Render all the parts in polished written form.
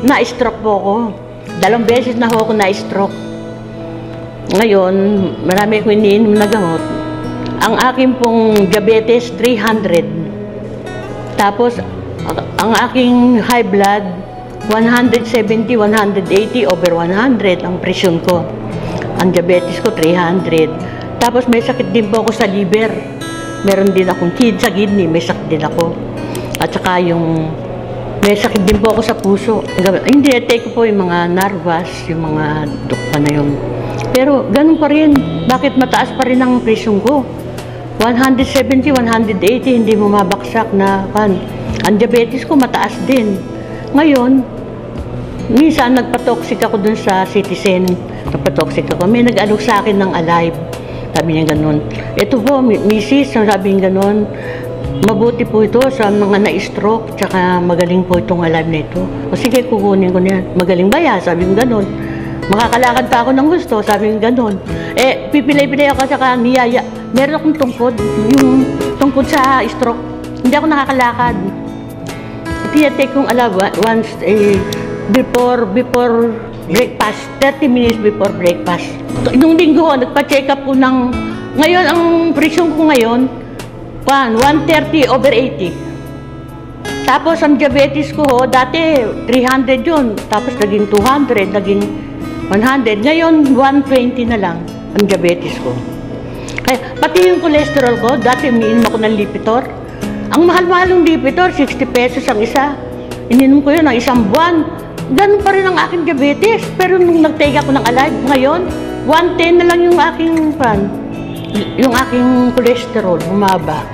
na-stroke po ako. 2 beses na ako na-stroke. Ngayon, marami akong iniinom na gamot. Ang aking pong diabetes, 300. Tapos, ang aking high blood, 170, 180, over 100 ang presyon ko. Ang diabetes ko, 300. Tapos may sakit din po ako sa liver. Meron din akong sa kidney, may sakit din ako. At saka may sakit din po ako sa puso. Hindi, take ko po yung mga narvas, yung mga dukpa na yun. Pero ganun pa rin. Bakit mataas pa rin ang presyon ko? 170, 180, hindi mo mabaksak na kan. Ang diabetes ko mataas din. Ngayon, minsan nagpa-toxic ako dun sa Citizen. Nagpa-toxic ako. May nag-alok sa akin ng Alive. Sabi niya ganun. Ito po, misis, sabi niya ganun. Mabuti po ito sa mga na-stroke, tsaka magaling po itong Alive na ito. O sige, kukunin ko niya. Magaling ba yan? Sabi niya ganun. Makakalakad pa ako ng gusto, sabi niya ganun. Pipilay-pilay ako sa niyaya. Meron akong tungkod, yung tungkod sa stroke. Hindi ako nakakalakad. Tinatake kong Alive once before breakfast, 30 minutes before breakfast. Nung linggo, nagpa-check up ko ng, ngayon, ang presyon ko ngayon, 130 over 80. Tapos, ang diabetes ko, dati, 300 yun. Tapos, naging 200, naging 100. Ngayon, 120 na lang ang diabetes ko. Kaya, pati yung cholesterol ko, dati umiinom ako ng Lipitor. Ang mahal-mahal ng Lipitor, 60 pesos ang isa. Ininom ko yun ng isang buwan. Ganun pa rin ang aking diabetes. Pero nung nag-take ako ng Alive, ngayon, 110 na lang yung aking cholesterol, bumaba.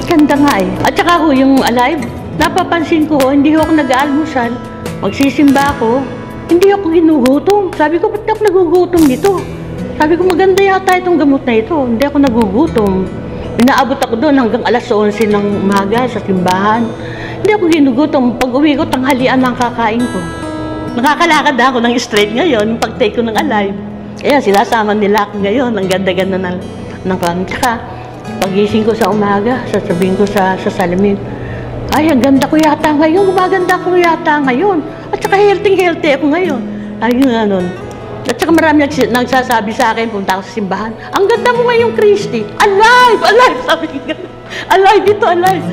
Ganda nga eh. At saka ho, yung Alive, napapansin ko, hindi ako nag-aalmusal. Magsisimba ako, hindi ako ginugutom. Sabi ko, ba't ako nagugutom dito? Sabi ko, maganda yata itong gamot na ito. Hindi ako nagugutom. Inaabot ako doon hanggang alas 11 ng umaga sa simbahan. Hindi ako ginugutom. Pag uwi ko, tanghalian ang kakain ko. Nakakalakad ako ng straight ngayon, pag-take ko ng Alive. Ayan, sinasama nila ako ngayon. Ang ganda-ganda ng kwan. Tsaka, pagising ko sa umaga, sasabihin ko sa salamin, ay, ang ganda ko yata ngayon. Gumaganda ko yata ngayon. At saka healthy ako ngayon. Ay, ganun. At saka marami nagsasabi sa akin, punta ako sa simbahan, ang ganda mo ngayon, Christy. Alive! Alive! Sabi ko, alive dito, alive.